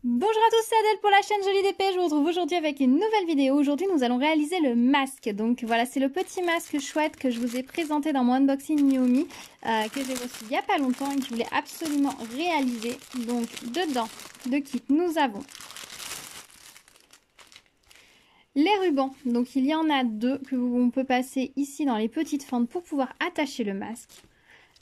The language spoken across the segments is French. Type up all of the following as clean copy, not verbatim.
Bonjour à tous, c'est Adèle pour la chaîne Jolie d'Épée. Je vous retrouve aujourd'hui avec une nouvelle vidéo. Aujourd'hui, nous allons réaliser le masque. Donc voilà, c'est le petit masque chouette que je vous ai présenté dans mon unboxing Miumi, que j'ai reçu il n'y a pas longtemps et que je voulais absolument réaliser. Donc dedans, de kit, nous avons les rubans. Donc il y en a deux que on peut passer ici dans les petites fentes pour pouvoir attacher le masque.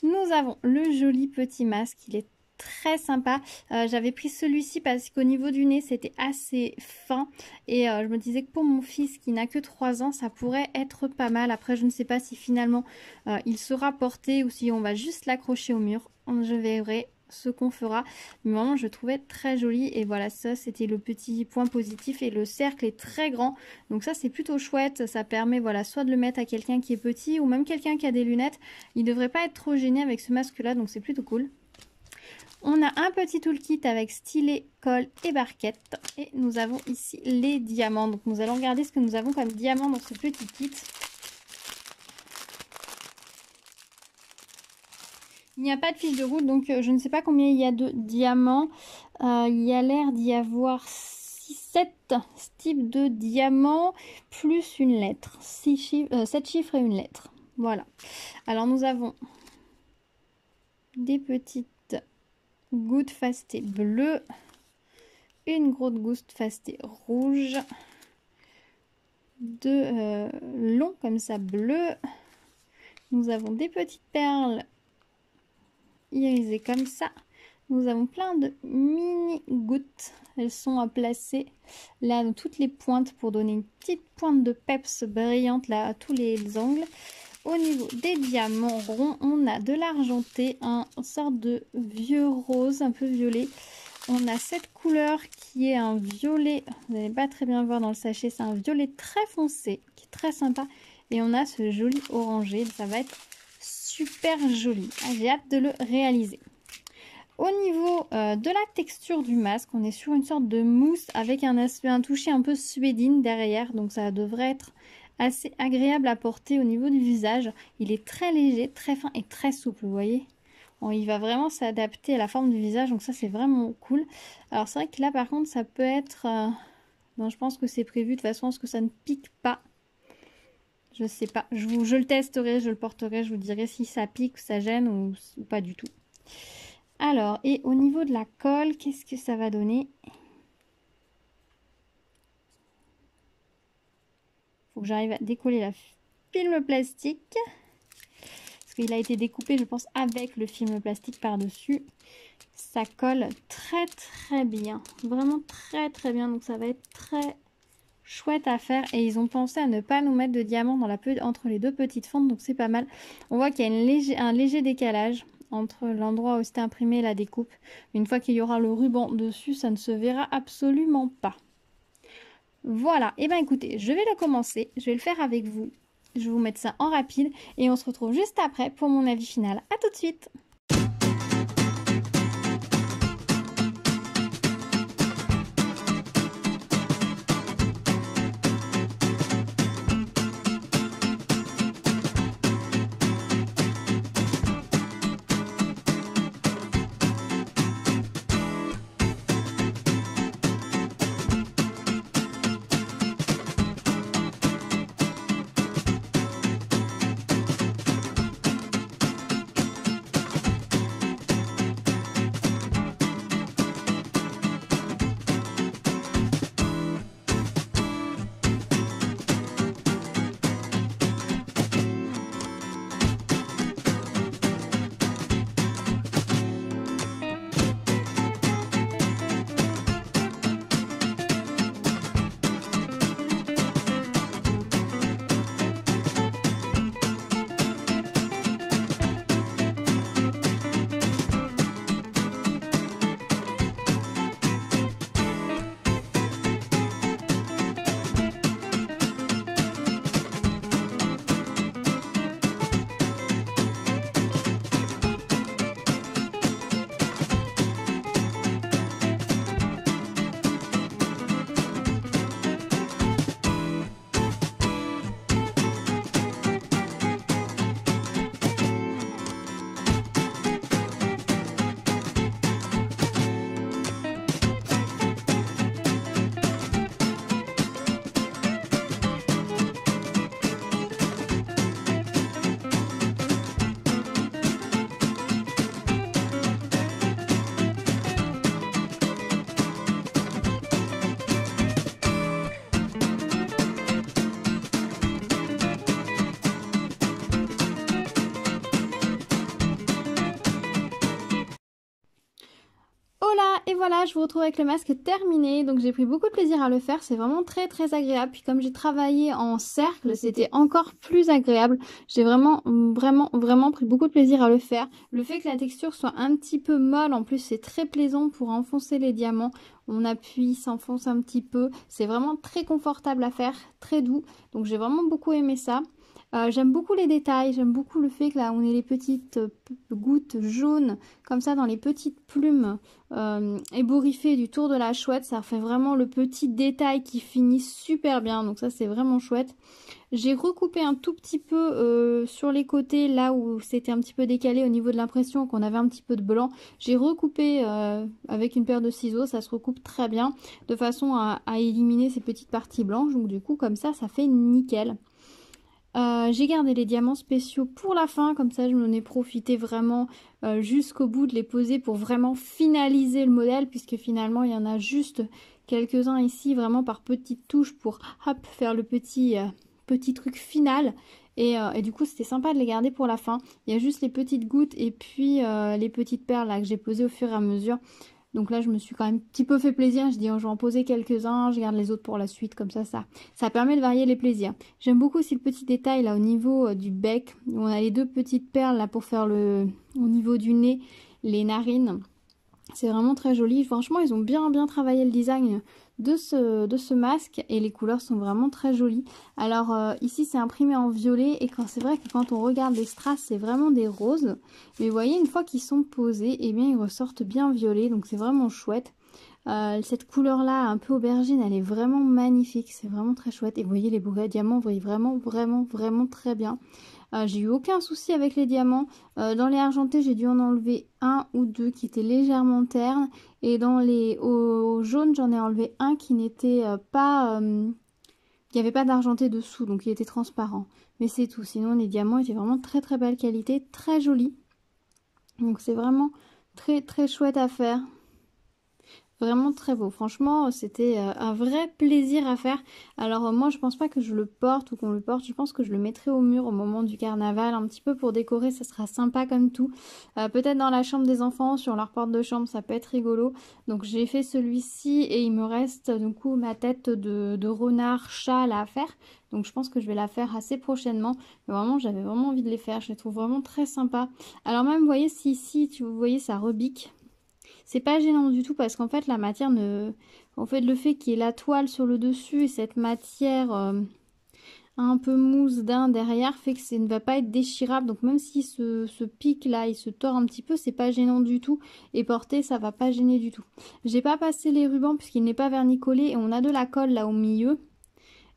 Nous avons le joli petit masque, il est très sympa. J'avais pris celui-ci parce qu'au niveau du nez c'était assez fin et je me disais que pour mon fils qui n'a que 3 ans ça pourrait être pas mal. Après je ne sais pas si finalement il sera porté ou si on va juste l'accrocher au mur. Je verrai ce qu'on fera, mais vraiment je le trouvais très joli et voilà, ça c'était le petit point positif. Et le cercle est très grand, donc ça c'est plutôt chouette. Ça permet voilà, soit de le mettre à quelqu'un qui est petit ou même quelqu'un qui a des lunettes, il devrait pas être trop gêné avec ce masque là, donc c'est plutôt cool. On a un petit toolkit avec stylet, colle et barquette, et nous avons ici les diamants. Donc nous allons regarder ce que nous avons comme diamants dans ce petit kit. Il n'y a pas de fiche de route, donc je ne sais pas combien il y a de diamants. Il y a l'air d'y avoir 7 types de diamants, plus une lettre. 7 chiffres et une lettre. Voilà. Alors nous avons des petites gouttes fastées bleues, une grosse goutte fastée rouge, deux longs comme ça bleus. Nous avons des petites perles irisées comme ça. Nous avons plein de mini gouttes. Elles sont à placer là dans toutes les pointes pour donner une petite pointe de peps brillante là à tous les angles. Au niveau des diamants ronds, on a de l'argenté, un sorte de vieux rose un peu violet. On a cette couleur qui est un violet, vous n'allez pas très bien voir dans le sachet, c'est un violet très foncé qui est très sympa. Et on a ce joli orangé, ça va être super joli. J'ai hâte de le réaliser. Au niveau de la texture du masque, on est sur une sorte de mousse avec un toucher un peu suédine derrière. Donc ça devrait être assez agréable à porter au niveau du visage. Il est très léger, très fin et très souple, vous voyez. Bon, il va vraiment s'adapter à la forme du visage, donc ça c'est vraiment cool. Alors c'est vrai que là par contre ça peut être... Non, je pense que c'est prévu de façon à ce que ça ne pique pas. Je sais pas, je le testerai, je le porterai, je vous dirai si ça pique, ça gêne ou pas du tout. Alors, et au niveau de la colle, qu'est-ce que ça va donner? Faut que j'arrive à décoller la film plastique. Parce qu'il a été découpé, je pense, avec le film plastique par-dessus. Ça colle très bien. Vraiment très bien. Donc ça va être très chouette à faire. Et ils ont pensé à ne pas nous mettre de diamants dans entre les deux petites fentes. Donc c'est pas mal. On voit qu'il y a un léger décalage entre l'endroit où c'était imprimé et la découpe. Une fois qu'il y aura le ruban dessus, ça ne se verra absolument pas. Voilà, et bien écoutez, je vais le commencer, je vais le faire avec vous. Je vais vous mettre ça en rapide et on se retrouve juste après pour mon avis final. À tout de suite! et voilà, je vous retrouve avec le masque terminé. Donc j'ai pris beaucoup de plaisir à le faire, c'est vraiment très très agréable. Puis comme j'ai travaillé en cercle, c'était encore plus agréable. J'ai vraiment pris beaucoup de plaisir à le faire. Le fait que la texture soit un petit peu molle, en plus c'est très plaisant pour enfoncer les diamants. On appuie, s'enfonce un petit peu. C'est vraiment très confortable à faire, très doux. Donc j'ai vraiment beaucoup aimé ça. J'aime beaucoup les détails, j'aime beaucoup le fait que là on ait les petites gouttes jaunes comme ça dans les petites plumes ébouriffées du tour de la chouette. Ça fait vraiment le petit détail qui finit super bien, donc ça c'est vraiment chouette. J'ai recoupé un tout petit peu sur les côtés là où c'était un petit peu décalé au niveau de l'impression qu'on avait un petit peu de blanc. J'ai recoupé avec une paire de ciseaux, ça se recoupe très bien de façon à éliminer ces petites parties blanches. Donc du coup comme ça fait nickel. J'ai gardé les diamants spéciaux pour la fin, comme ça je m'en ai profité vraiment jusqu'au bout de les poser pour vraiment finaliser le modèle, puisque finalement il y en a juste quelques-uns ici vraiment par petites touches pour hop, faire le petit truc final. Et du coup c'était sympa de les garder pour la fin. Il y a juste les petites gouttes et puis les petites perles là que j'ai posées au fur et à mesure. Donc là, je me suis quand même un petit peu fait plaisir. Je dis, oh, je vais en poser quelques-uns, je garde les autres pour la suite. Comme ça permet de varier les plaisirs. J'aime beaucoup aussi le petit détail là au niveau du bec. Où on a les deux petites perles là pour faire au niveau du nez, les narines. C'est vraiment très joli. Franchement, ils ont bien travaillé le design de ce masque et les couleurs sont vraiment très jolies. Alors ici, c'est imprimé en violet et c'est vrai que quand on regarde les strass, c'est vraiment des roses. Mais vous voyez, une fois qu'ils sont posés, eh bien, ils ressortent bien violets. Donc c'est vraiment chouette. Cette couleur-là, un peu aubergine, elle est vraiment magnifique. C'est vraiment très chouette. Et vous voyez, les bourrelets diamants brillent vraiment très bien. J'ai eu aucun souci avec les diamants. Dans les argentés, j'ai dû en enlever un ou deux qui étaient légèrement ternes. Et dans les au jaune, j'en ai enlevé un qui n'était pas... il n'y avait pas d'argenté dessous, donc il était transparent. Mais c'est tout. Sinon, les diamants étaient vraiment très belle qualité, très jolis. Donc c'est vraiment très chouette à faire. Vraiment très beau. Franchement, c'était un vrai plaisir à faire. Alors moi, je pense pas que je le porte ou qu'on le porte. Je pense que je le mettrai au mur au moment du carnaval. Un petit peu pour décorer, ça sera sympa comme tout. Peut-être dans la chambre des enfants, sur leur porte de chambre, ça peut être rigolo. Donc j'ai fait celui-ci et il me reste du coup ma tête de renard chat là à faire. Donc je pense que je vais la faire assez prochainement. Mais vraiment, j'avais vraiment envie de les faire. Je les trouve vraiment très sympas. Alors même, vous voyez, si ici, vous voyez, ça rebique. C'est pas gênant du tout parce qu'en fait la matière ne... En fait le fait qu'il y ait la toile sur le dessus et cette matière un peu mousse d'un derrière fait que ça ne va pas être déchirable. Donc même si ce pic là il se tord un petit peu, c'est pas gênant du tout. Et porter ça va pas gêner du tout. J'ai pas passé les rubans puisqu'il n'est pas vernicollé et on a de la colle là au milieu.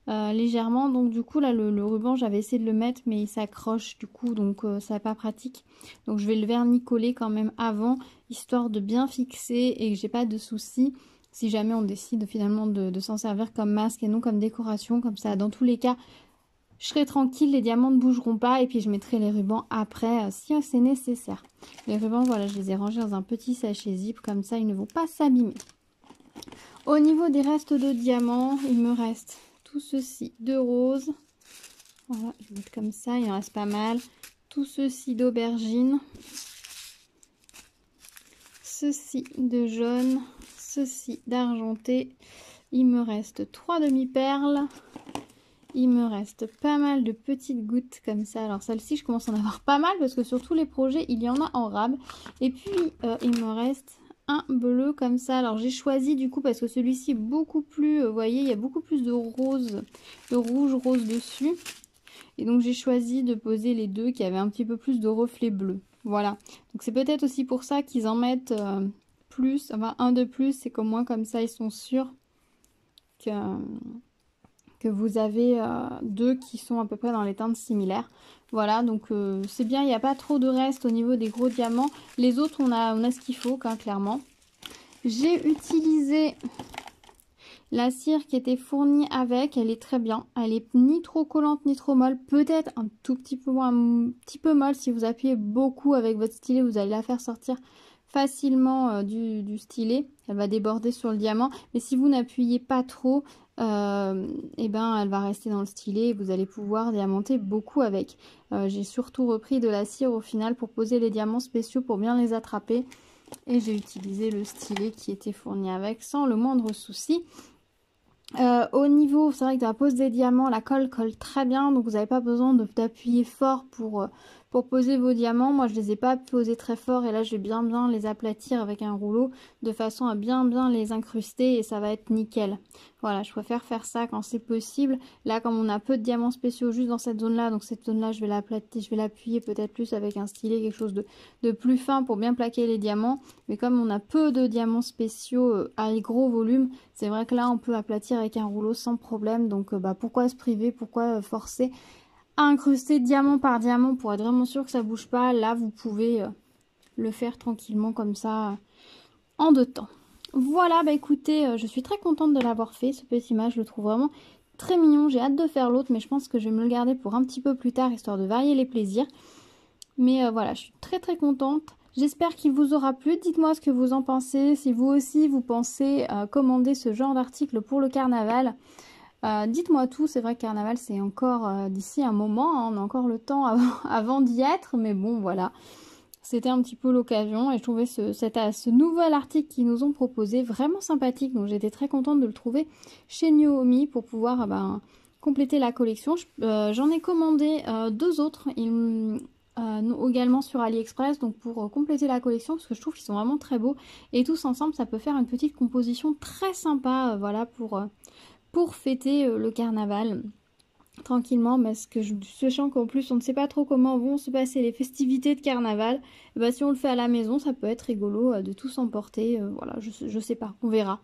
Légèrement, donc du coup là le ruban j'avais essayé de le mettre mais il s'accroche du coup, donc ça n'est pas pratique. Donc je vais le vernicoller quand même avant, histoire de bien fixer et que j'ai pas de soucis si jamais on décide finalement de s'en servir comme masque et non comme décoration. Comme ça dans tous les cas je serai tranquille, les diamants ne bougeront pas et puis je mettrai les rubans après si c'est nécessaire. Les rubans, voilà, je les ai rangés dans un petit sachet zip, comme ça ils ne vont pas s'abîmer. Au niveau des restes de diamants, il me reste tout ceci de rose. Voilà, je vais mettre comme ça, il en reste pas mal. Tout ceci d'aubergine. Ceci de jaune. Ceci d'argenté. Il me reste 3 demi-perles. Il me reste pas mal de petites gouttes comme ça. Alors celle-ci, je commence à en avoir pas mal parce que sur tous les projets, il y en a en rab. Et puis, il me reste un bleu comme ça. Alors j'ai choisi du coup parce que celui-ci est beaucoup plus, vous voyez, il y a beaucoup plus de rose, de rouge rose dessus. Et donc j'ai choisi de poser les deux qui avaient un petit peu plus de reflets bleus. Voilà. Donc c'est peut-être aussi pour ça qu'ils en mettent plus, enfin un de plus, c'est qu'au moins comme ça ils sont sûrs que vous avez deux qui sont à peu près dans les teintes similaires. Voilà, donc c'est bien, il n'y a pas trop de reste au niveau des gros diamants. Les autres, on a ce qu'il faut, clairement. J'ai utilisé la cire qui était fournie avec, elle est très bien. Elle est ni trop collante ni trop molle, peut-être un tout petit peu moins, un petit peu molle. Si vous appuyez beaucoup avec votre stylet, vous allez la faire sortir facilement du stylet. Elle va déborder sur le diamant, mais si vous n'appuyez pas trop, et ben elle va rester dans le stylet et vous allez pouvoir diamanter beaucoup avec. J'ai surtout repris de la cire au final pour poser les diamants spéciaux pour bien les attraper. Et j'ai utilisé le stylet qui était fourni avec sans le moindre souci. Au niveau, c'est vrai que de la pose des diamants, la colle colle très bien, donc vous n'avez pas besoin d'appuyer fort pour poser vos diamants. Moi, je les ai pas posés très fort et là, je vais bien les aplatir avec un rouleau de façon à bien les incruster et ça va être nickel. Voilà, je préfère faire ça quand c'est possible. Là, comme on a peu de diamants spéciaux juste dans cette zone-là, donc cette zone-là, je vais l'aplatir, je vais l'appuyer peut-être plus avec un stylet, quelque chose de plus fin pour bien plaquer les diamants. Mais comme on a peu de diamants spéciaux à gros volume, c'est vrai que là, on peut aplatir avec un rouleau sans problème. Donc, pourquoi se priver, pourquoi forcer à incruster diamant par diamant pour être vraiment sûr que ça bouge pas. Là, vous pouvez le faire tranquillement comme ça en 2 temps. Voilà, bah écoutez, je suis très contente de l'avoir fait, ce petit match, je le trouve vraiment très mignon. J'ai hâte de faire l'autre, mais je pense que je vais me le garder pour un petit peu plus tard, histoire de varier les plaisirs. Mais voilà, je suis très contente. J'espère qu'il vous aura plu. Dites-moi ce que vous en pensez. Si vous aussi, vous pensez commander ce genre d'article pour le carnaval. Dites-moi tout. C'est vrai que carnaval, c'est encore d'ici un moment. Hein, on a encore le temps avant d'y être. Mais bon, voilà. C'était un petit peu l'occasion. Et je trouvais ce nouvel article qu'ils nous ont proposé vraiment sympathique. Donc j'étais très contente de le trouver chez Nuomi pour pouvoir compléter la collection. J'en ai commandé 2 autres. Également sur AliExpress, donc pour compléter la collection, parce que je trouve qu'ils sont vraiment très beaux et tous ensemble ça peut faire une petite composition très sympa, voilà, pour fêter le carnaval tranquillement, parce que sachant qu'en plus on ne sait pas trop comment vont se passer les festivités de carnaval, et bah, si on le fait à la maison ça peut être rigolo de tous emporter, voilà, je sais pas, on verra.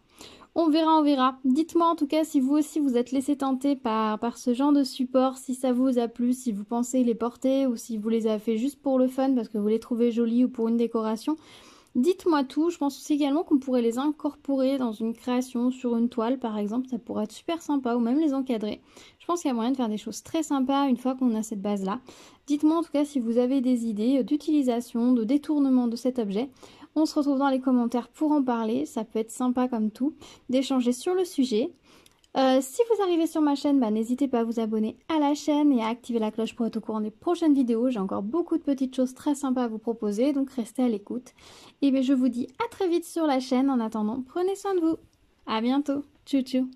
On verra. Dites-moi en tout cas si vous aussi vous êtes laissé tenter par ce genre de support, si ça vous a plu, si vous pensez les porter ou si vous les avez fait juste pour le fun parce que vous les trouvez jolis ou pour une décoration. Dites-moi tout. Je pense aussi également qu'on pourrait les incorporer dans une création sur une toile par exemple. Ça pourrait être super sympa ou même les encadrer. Je pense qu'il y a moyen de faire des choses très sympas une fois qu'on a cette base-là. Dites-moi en tout cas si vous avez des idées d'utilisation, de détournement de cet objet. On se retrouve dans les commentaires pour en parler, ça peut être sympa comme tout, d'échanger sur le sujet. Si vous arrivez sur ma chaîne, n'hésitez pas à vous abonner à la chaîne et à activer la cloche pour être au courant des prochaines vidéos. J'ai encore beaucoup de petites choses très sympas à vous proposer, donc restez à l'écoute. Et bien je vous dis à très vite sur la chaîne. En attendant, prenez soin de vous. À bientôt. Tchou tchou.